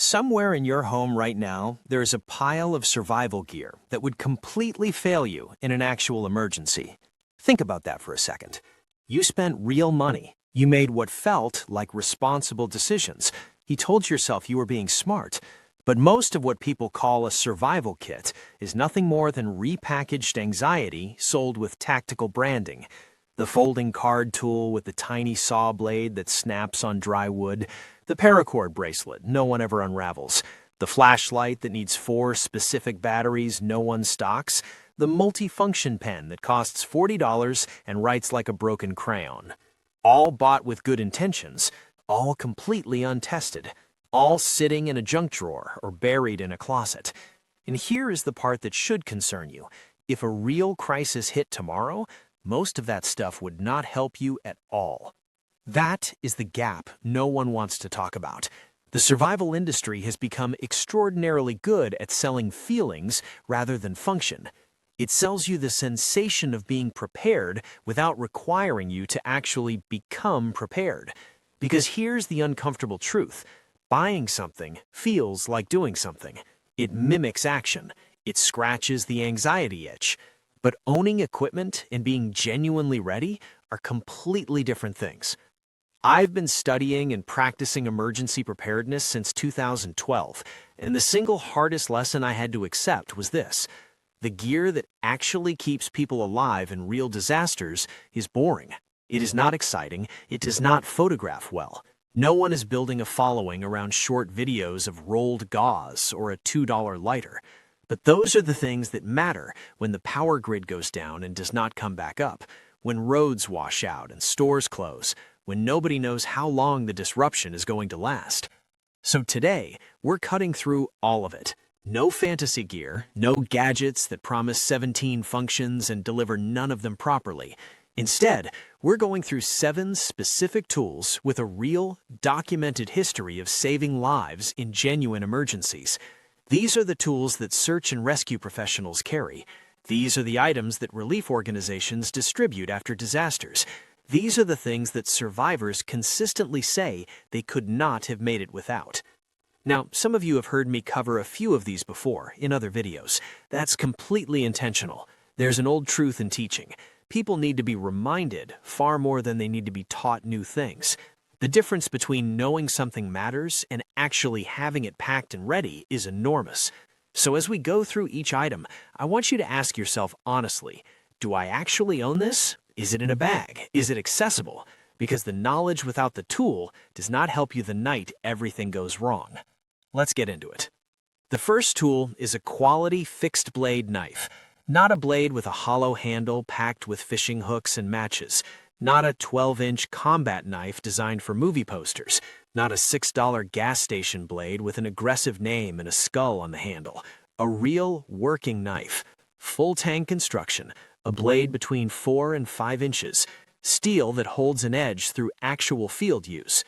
Somewhere in your home right now, there is a pile of survival gear that would completely fail you in an actual emergency. Think about that for a second. You spent real money. You made what felt like responsible decisions. You told yourself you were being smart. But most of what people call a survival kit is nothing more than repackaged anxiety sold with tactical branding. The folding card tool with the tiny saw blade that snaps on dry wood, the paracord bracelet no one ever unravels, the flashlight that needs 4 specific batteries no one stocks, the multifunction pen that costs $40 and writes like a broken crayon. All bought with good intentions, all completely untested, all sitting in a junk drawer or buried in a closet. And here is the part that should concern you. If a real crisis hit tomorrow, most of that stuff would not help you at all. That is the gap no one wants to talk about. The survival industry has become extraordinarily good at selling feelings rather than function. It sells you the sensation of being prepared without requiring you to actually become prepared. Because here's the uncomfortable truth. Buying something feels like doing something. It mimics action. It scratches the anxiety itch. But owning equipment and being genuinely ready are completely different things. I've been studying and practicing emergency preparedness since 2012, and the single hardest lesson I had to accept was this. The gear that actually keeps people alive in real disasters is boring. It is not exciting. It does not photograph well. No one is building a following around short videos of rolled gauze or a $2 lighter. But those are the things that matter when the power grid goes down and does not come back up, when roads wash out and stores close, when nobody knows how long the disruption is going to last. So today, we're cutting through all of it. No fantasy gear, no gadgets that promise 17 functions and deliver none of them properly. Instead, we're going through 7 specific tools with a real, documented history of saving lives in genuine emergencies. These are the tools that search and rescue professionals carry. These are the items that relief organizations distribute after disasters. These are the things that survivors consistently say they could not have made it without. Now, some of you have heard me cover a few of these before in other videos. That's completely intentional. There's an old truth in teaching. People need to be reminded far more than they need to be taught new things. The difference between knowing something matters and actually having it packed and ready is enormous. So as we go through each item, I want you to ask yourself honestly, do I actually own this? Is it in a bag? Is it accessible? Because the knowledge without the tool does not help you the night everything goes wrong. Let's get into it. The first tool is a quality fixed blade knife. Not a blade with a hollow handle packed with fishing hooks and matches. Not a 12-inch combat knife designed for movie posters. Not a $6 gas station blade with an aggressive name and a skull on the handle. A real working knife. Full tang construction. A blade between 4 and 5 inches. Steel that holds an edge through actual field use.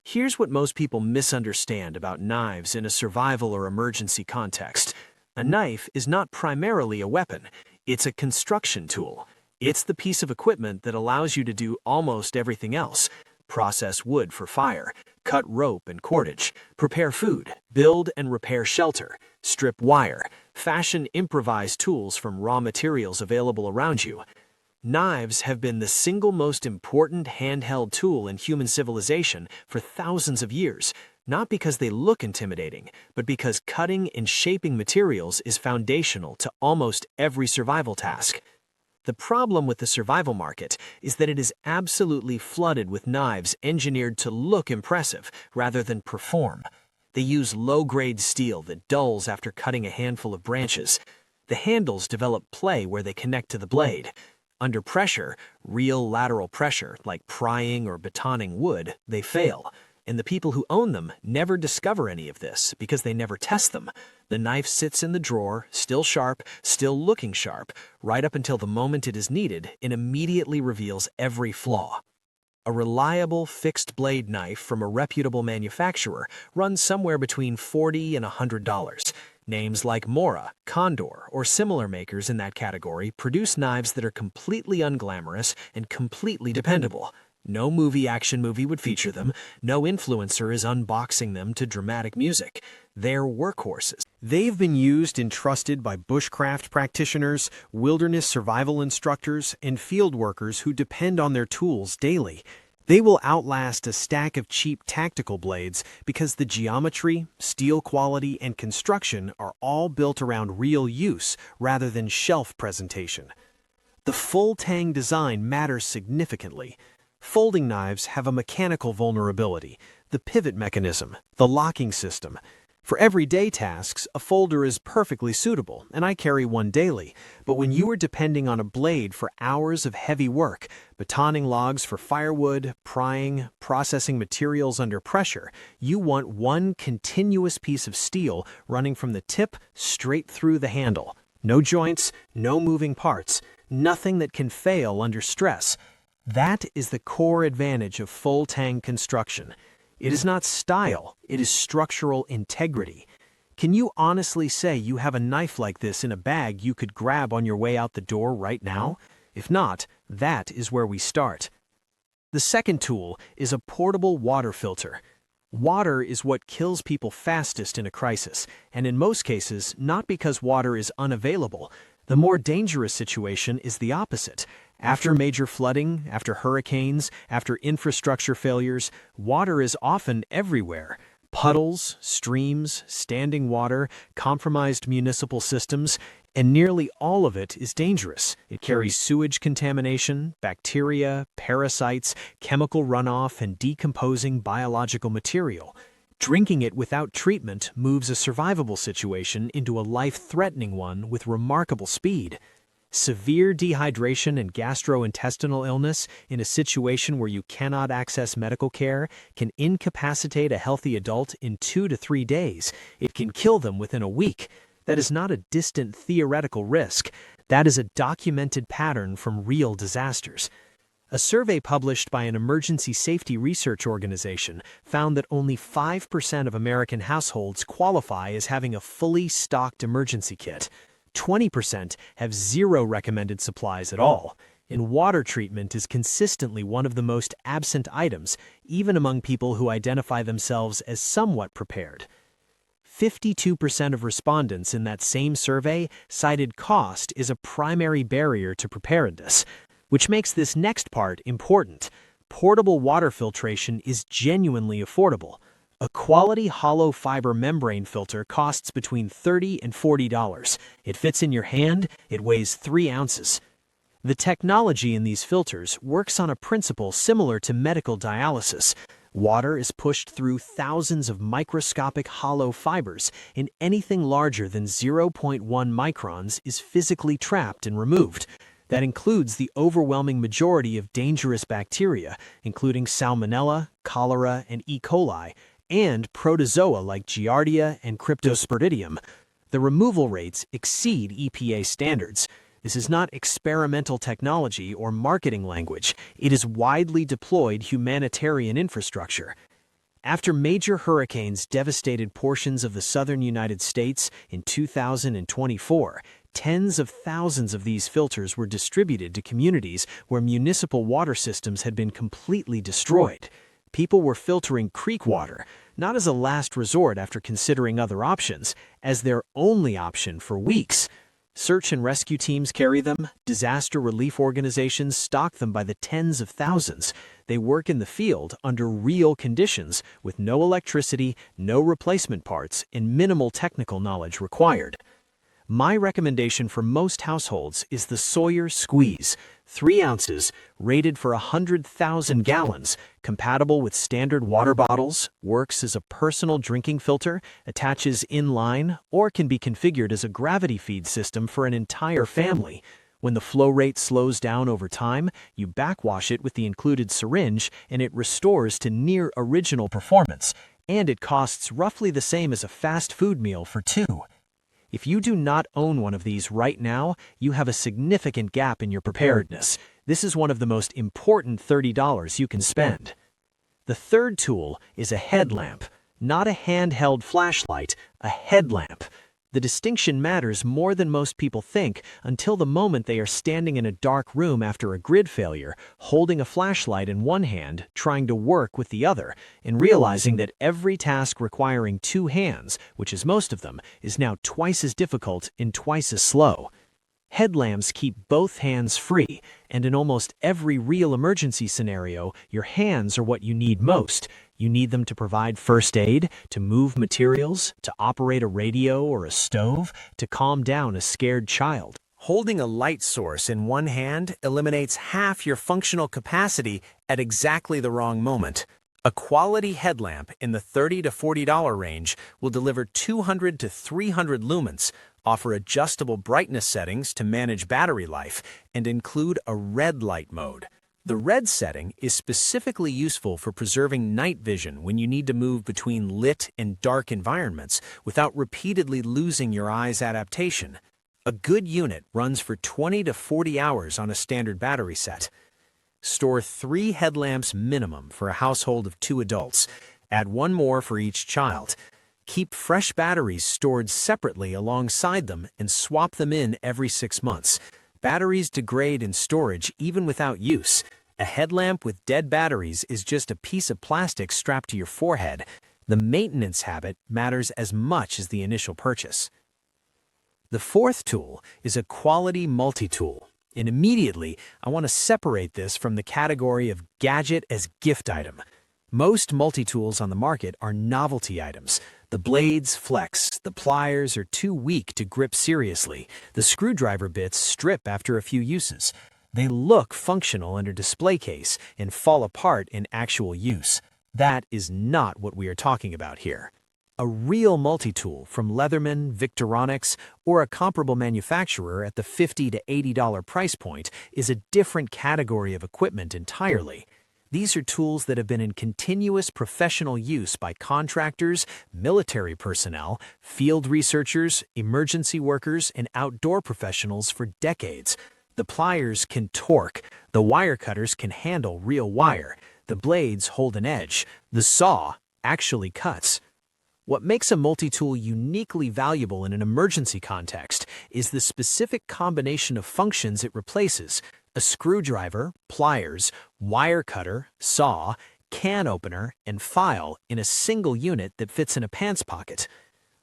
Here's what most people misunderstand about knives in a survival or emergency context. A knife is not primarily a weapon. It's a construction tool. It's the piece of equipment that allows you to do almost everything else. Process wood for fire, cut rope and cordage, prepare food, build and repair shelter, strip wire, fashion improvised tools from raw materials available around you. Knives have been the single most important handheld tool in human civilization for thousands of years, not because they look intimidating, but because cutting and shaping materials is foundational to almost every survival task. The problem with the survival market is that it is absolutely flooded with knives engineered to look impressive rather than perform. They use low-grade steel that dulls after cutting a handful of branches. The handles develop play where they connect to the blade. Under pressure, real lateral pressure, like prying or batoning wood, they fail. And the people who own them never discover any of this because they never test them. The knife sits in the drawer, still sharp, still looking sharp, right up until the moment it is needed and immediately reveals every flaw. A reliable fixed blade knife from a reputable manufacturer runs somewhere between $40 and $100. Names like Mora, Condor, or similar makers in that category produce knives that are completely unglamorous and completely dependable. No action movie would feature them. No influencer is unboxing them to dramatic music. They're workhorses. They've been used and trusted by bushcraft practitioners, wilderness survival instructors, and field workers who depend on their tools daily. They will outlast a stack of cheap tactical blades because the geometry, steel quality, and construction are all built around real use rather than shelf presentation. The full tang design matters significantly. Folding knives have a mechanical vulnerability, the pivot mechanism, the locking system. For everyday tasks, a folder is perfectly suitable, and I carry one daily. But when you are depending on a blade for hours of heavy work, batoning logs for firewood, prying, processing materials under pressure, you want one continuous piece of steel running from the tip straight through the handle. No joints, no moving parts, nothing that can fail under stress. That is the core advantage of full tang construction. It is not style, it is structural integrity. Can you honestly say you have a knife like this in a bag you could grab on your way out the door right now? If not, that is where we start. The second tool is a portable water filter. Water is what kills people fastest in a crisis, and in most cases, not because water is unavailable. The more dangerous situation is the opposite. After major flooding, after hurricanes, after infrastructure failures, water is often everywhere. Puddles, streams, standing water, compromised municipal systems, and nearly all of it is dangerous. It carries sewage contamination, bacteria, parasites, chemical runoff, and decomposing biological material. Drinking it without treatment moves a survivable situation into a life-threatening one with remarkable speed. Severe dehydration and gastrointestinal illness in a situation where you cannot access medical care can incapacitate a healthy adult in 2 to 3 days. It can kill them within a week. That is not a distant theoretical risk. That is a documented pattern from real disasters. A survey published by an emergency safety research organization found that only 5% of American households qualify as having a fully stocked emergency kit. 20% have zero recommended supplies at all, and water treatment is consistently one of the most absent items, even among people who identify themselves as somewhat prepared. 52% of respondents in that same survey cited cost as a primary barrier to preparedness, which makes this next part important. Portable water filtration is genuinely affordable. A quality hollow fiber membrane filter costs between $30 and $40. It fits in your hand, it weighs 3 ounces. The technology in these filters works on a principle similar to medical dialysis. Water is pushed through thousands of microscopic hollow fibers, and anything larger than 0.1 microns is physically trapped and removed. That includes the overwhelming majority of dangerous bacteria, including Salmonella, cholera, and E. coli, and protozoa like Giardia and Cryptosporidium. The removal rates exceed EPA standards. This is not experimental technology or marketing language. It is widely deployed humanitarian infrastructure. After major hurricanes devastated portions of the southern United States in 2024, tens of thousands of these filters were distributed to communities where municipal water systems had been completely destroyed. People were filtering creek water, not as a last resort after considering other options, as their only option for weeks. Search and rescue teams carry them, disaster relief organizations stock them by the tens of thousands. They work in the field under real conditions with no electricity, no replacement parts, and minimal technical knowledge required. My recommendation for most households is the Sawyer Squeeze, 3 ounces, rated for 100,000 gallons, compatible with standard water bottles, works as a personal drinking filter, attaches in-line, or can be configured as a gravity feed system for an entire family. When the flow rate slows down over time, you backwash it with the included syringe, and it restores to near original performance, and it costs roughly the same as a fast food meal for 2. If you do not own one of these right now, you have a significant gap in your preparedness. This is one of the most important $30 you can spend. The third tool is a headlamp, not a handheld flashlight, a headlamp. The distinction matters more than most people think until the moment they are standing in a dark room after a grid failure, holding a flashlight in one hand, trying to work with the other, and realizing that every task requiring two hands, which is most of them, is now twice as difficult and twice as slow. Headlamps keep both hands free, and in almost every real emergency scenario, your hands are what you need most. You need them to provide first aid, to move materials, to operate a radio or a stove, to calm down a scared child. Holding a light source in one hand eliminates half your functional capacity at exactly the wrong moment. A quality headlamp in the $30 to $40 range will deliver 200 to 300 lumens, offer adjustable brightness settings to manage battery life, and include a red light mode. The red setting is specifically useful for preserving night vision when you need to move between lit and dark environments without repeatedly losing your eye's adaptation. A good unit runs for 20 to 40 hours on a standard battery set. Store 3 headlamps minimum for a household of 2 adults. Add 1 more for each child. Keep fresh batteries stored separately alongside them and swap them in every 6 months. Batteries degrade in storage even without use. A headlamp with dead batteries is just a piece of plastic strapped to your forehead. The maintenance habit matters as much as the initial purchase. The fourth tool is a quality multi-tool. And immediately, I want to separate this from the category of gadget as gift item. Most multi-tools on the market are novelty items. The blades flex, the pliers are too weak to grip seriously, the screwdriver bits strip after a few uses. They look functional in a display case and fall apart in actual use. That is not what we are talking about here. A real multi-tool from Leatherman, Victorinox, or a comparable manufacturer at the $50 to $80 price point is a different category of equipment entirely. These are tools that have been in continuous professional use by contractors, military personnel, field researchers, emergency workers, and outdoor professionals for decades. The pliers can torque, the wire cutters can handle real wire, the blades hold an edge, the saw actually cuts. What makes a multi-tool uniquely valuable in an emergency context is the specific combination of functions it replaces: a screwdriver, pliers, wire cutter, saw, can opener, and file in a single unit that fits in a pants pocket.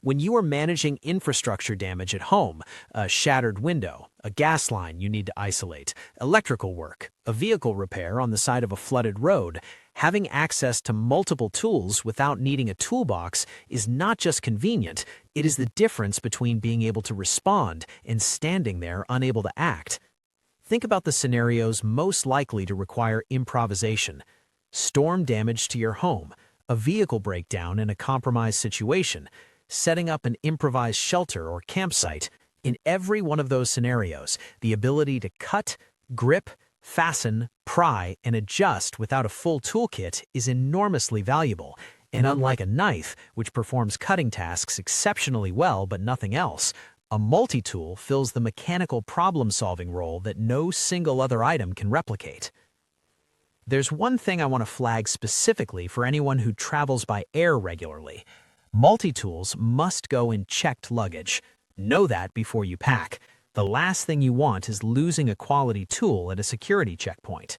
When you are managing infrastructure damage at home, a shattered window, a gas line you need to isolate, electrical work, a vehicle repair on the side of a flooded road, having access to multiple tools without needing a toolbox is not just convenient, it is the difference between being able to respond and standing there unable to act. Think about the scenarios most likely to require improvisation. Storm damage to your home, a vehicle breakdown in a compromised situation, setting up an improvised shelter or campsite. In every one of those scenarios, the ability to cut, grip, fasten, pry, and adjust without a full toolkit is enormously valuable. And unlike a knife, which performs cutting tasks exceptionally well but nothing else, a multi-tool fills the mechanical problem-solving role that no single other item can replicate. There's one thing I want to flag specifically for anyone who travels by air regularly. Multi-tools must go in checked luggage. Know that before you pack. The last thing you want is losing a quality tool at a security checkpoint.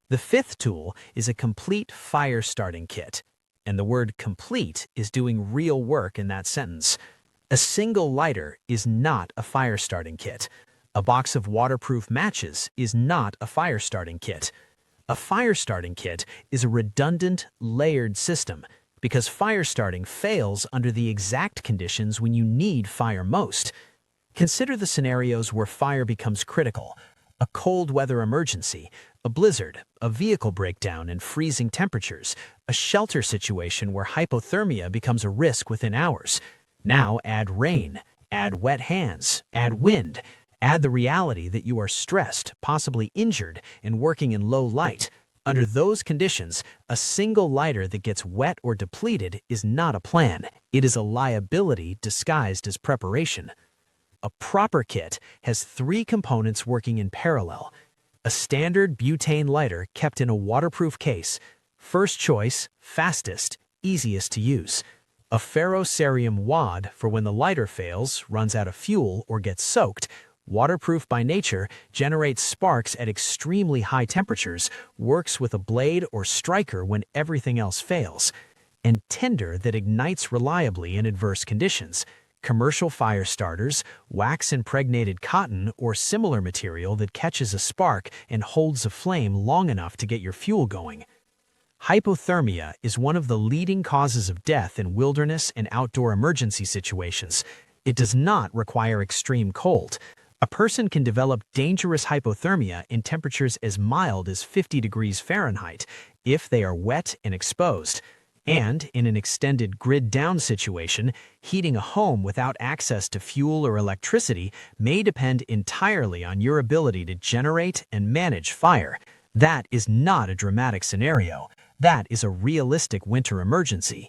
The fifth tool is a complete fire starting kit, and the word complete is doing real work in that sentence. A single lighter is not a fire starting kit. A box of waterproof matches is not a fire starting kit. A fire starting kit is a redundant, layered system, because fire starting fails under the exact conditions when you need fire most. Consider the scenarios where fire becomes critical: a cold weather emergency, a blizzard, a vehicle breakdown and freezing temperatures, a shelter situation where hypothermia becomes a risk within hours. Now add rain, add wet hands, add wind, add the reality that you are stressed, possibly injured, and working in low light. Under those conditions, a single lighter that gets wet or depleted is not a plan. It is a liability disguised as preparation. A proper kit has 3 components working in parallel. A standard butane lighter kept in a waterproof case. First choice, fastest, easiest to use. A ferrocerium wad for when the lighter fails, runs out of fuel, or gets soaked. Waterproof by nature, generates sparks at extremely high temperatures, works with a blade or striker when everything else fails. And tinder that ignites reliably in adverse conditions. Commercial fire starters, wax-impregnated cotton, or similar material that catches a spark and holds a flame long enough to get your fuel going. Hypothermia is one of the leading causes of death in wilderness and outdoor emergency situations. It does not require extreme cold. A person can develop dangerous hypothermia in temperatures as mild as 50 degrees Fahrenheit if they are wet and exposed. And, in an extended grid-down situation, heating a home without access to fuel or electricity may depend entirely on your ability to generate and manage fire. That is not a dramatic scenario. That is a realistic winter emergency.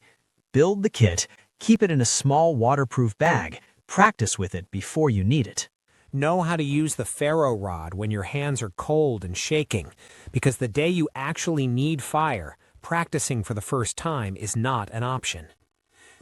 Build the kit, keep it in a small waterproof bag, practice with it before you need it. Know how to use the ferro rod when your hands are cold and shaking, because the day you actually need fire, practicing for the first time is not an option.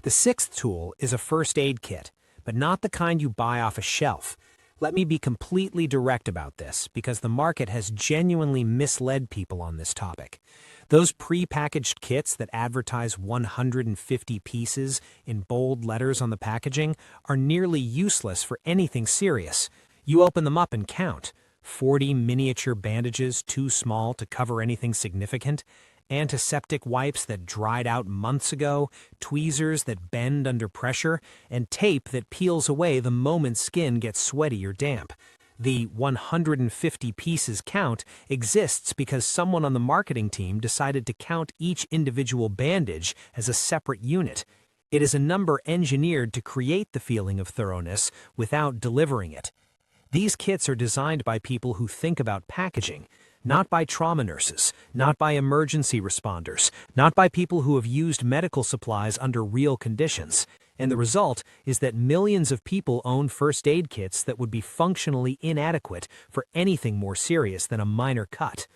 The sixth tool is a first aid kit, but not the kind you buy off a shelf. Let me be completely direct about this, because the market has genuinely misled people on this topic. Those pre-packaged kits that advertise 150 pieces in bold letters on the packaging are nearly useless for anything serious. You open them up and count. 40 miniature bandages too small to cover anything significant, antiseptic wipes that dried out months ago, tweezers that bend under pressure, and tape that peels away the moment skin gets sweaty or damp. The 150 pieces count exists because someone on the marketing team decided to count each individual bandage as a separate unit. It is a number engineered to create the feeling of thoroughness without delivering it. These kits are designed by people who think about packaging, not by trauma nurses, not by emergency responders, not by people who have used medical supplies under real conditions. And the result is that millions of people own first aid kits that would be functionally inadequate for anything more serious than a minor cut.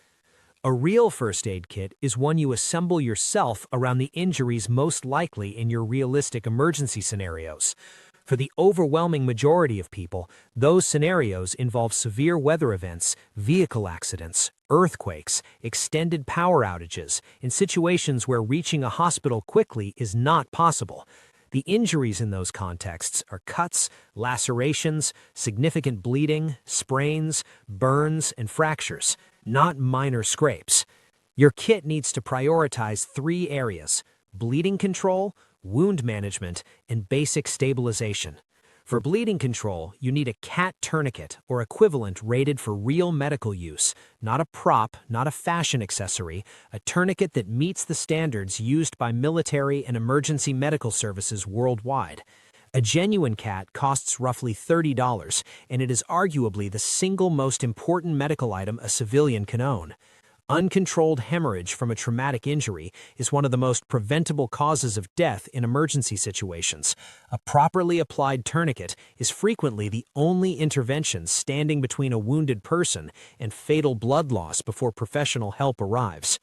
A real first aid kit is one you assemble yourself around the injuries most likely in your realistic emergency scenarios. For the overwhelming majority of people, those scenarios involve severe weather events, vehicle accidents, earthquakes, extended power outages, in situations where reaching a hospital quickly is not possible. The injuries in those contexts are cuts, lacerations, significant bleeding, sprains, burns, and fractures, not minor scrapes. Your kit needs to prioritize 3 areas: bleeding control, wound management, and basic stabilization. For bleeding control, you need a CAT tourniquet or equivalent rated for real medical use, not a prop, not a fashion accessory, a tourniquet that meets the standards used by military and emergency medical services worldwide. A genuine CAT costs roughly $30, and it is arguably the single most important medical item a civilian can own. Uncontrolled hemorrhage from a traumatic injury is one of the most preventable causes of death in emergency situations. A properly applied tourniquet is frequently the only intervention standing between a wounded person and fatal blood loss before professional help arrives.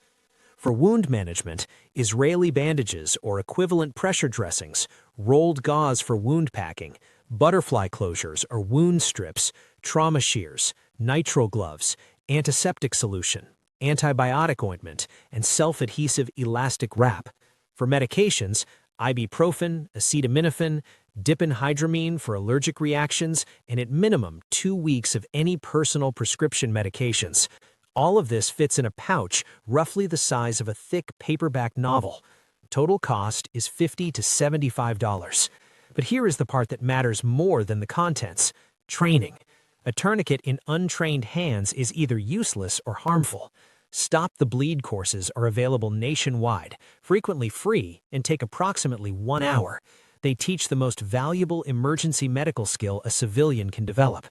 For wound management, Israeli bandages or equivalent pressure dressings, rolled gauze for wound packing, butterfly closures or wound strips, trauma shears, nitrile gloves, antiseptic solution, antibiotic ointment, and self-adhesive elastic wrap. For medications, ibuprofen, acetaminophen, diphenhydramine for allergic reactions, and at minimum 2 weeks of any personal prescription medications. All of this fits in a pouch roughly the size of a thick paperback novel. Total cost is $50 to $75. But here is the part that matters more than the contents: training. A tourniquet in untrained hands is either useless or harmful. Stop the Bleed courses are available nationwide, frequently free, and take approximately 1 hour. They teach the most valuable emergency medical skill a civilian can develop.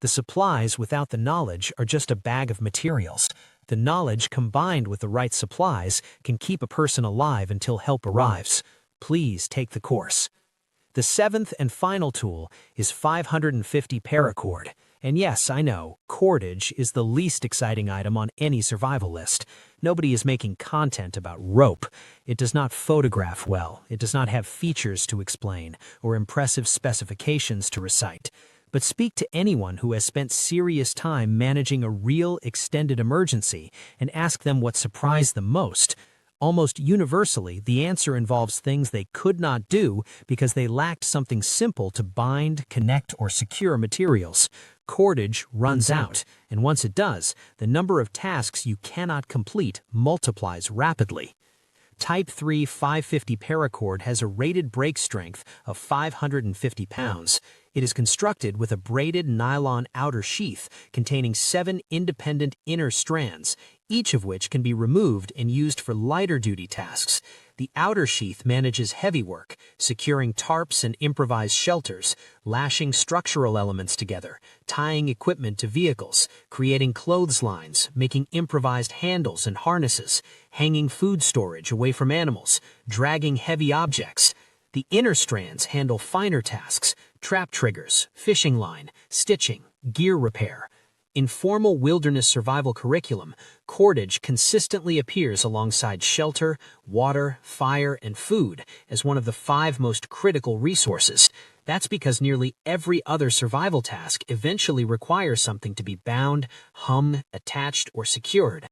The supplies without the knowledge are just a bag of materials. The knowledge combined with the right supplies can keep a person alive until help arrives. Please take the course. The 7th and final tool is 550 paracord, And yes, I know, cordage is the least exciting item on any survival list. Nobody is making content about rope. It does not photograph well, it does not have features to explain, or impressive specifications to recite. But speak to anyone who has spent serious time managing a real extended emergency and ask them what surprised them most. Almost universally, the answer involves things they could not do because they lacked something simple to bind, connect, or secure materials. Cordage runs out, and once it does, the number of tasks you cannot complete multiplies rapidly. Type 3 550 paracord has a rated break strength of 550 pounds. It is constructed with a braided nylon outer sheath containing 7 independent inner strands, each of which can be removed and used for lighter-duty tasks. The outer sheath manages heavy work, securing tarps and improvised shelters, lashing structural elements together, tying equipment to vehicles, creating clotheslines, making improvised handles and harnesses, hanging food storage away from animals, dragging heavy objects. The inner strands handle finer tasks, trap triggers, fishing line, stitching, gear repair. In formal wilderness survival curriculum, cordage consistently appears alongside shelter, water, fire, and food as one of the 5 most critical resources. That's because nearly every other survival task eventually requires something to be bound, hung, attached, or secured.